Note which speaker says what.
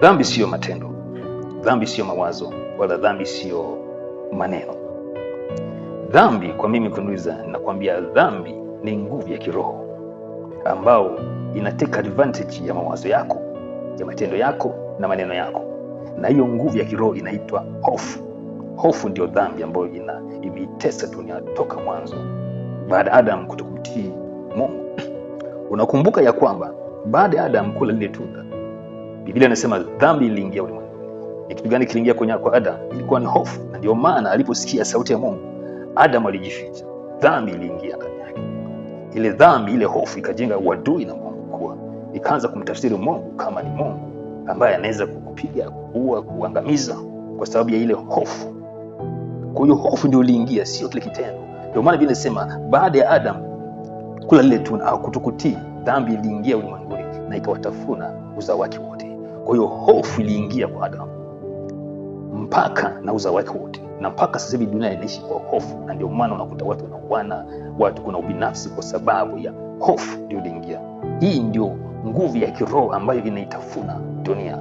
Speaker 1: Dhambi siyo matendo, dhambi siyo mawazo, wala dhambi siyo maneno. Dhambi kwa mimi kuniuliza, nakwambia dhambi ni nguvu ya kiroho ambao inateka advantage ya mawazo yako, ya matendo yako na maneno yako, na hiyo nguvu ya kiroho inaitwa hofu. Hofu ndio dhambi ambayo imeitesa dunia toka mwanzo baada ya Adam kutokutii Mungu. Unakumbuka ya kwamba baada ya Adam kula lile tunda, Biblia inasema dhambi iliingia ulimwenguni. Ni kitu gani kiliingia kwa Adam? Ilikuwa ni hofu. Na ndio maana aliposikia sauti ya Mungu, Adam alijificha. Dhambi iliingia ndani yake. Ile dhambi, ile hofu ikajenga uadui na Mungu, kwa ikaanza kumtafsiri Mungu kama ni Mungu ambaye anaweza kukupiga, kuua, kuangamiza kwa sababu ya ile hofu. Kwa hiyo hofu ndio iliingia, sio kile kitendo. Ndio maana Biblia inasema baada ya Adam kula lile tunda au kutokutii, dhambi iliingia ulimwenguni na ikawatafuna uzao wake wote. Kwa hiyo hofu iliingia kwa Adam mpaka na uzao wake wote, na mpaka sasa hivi dunia inaishi kwa hofu. Na ndio maana unakuta watu wanauana, watu kuna ubinafsi kwa sababu ya hofu ndio iliingia. Hii ndio nguvu ya kiroho ambayo inaitafuna dunia.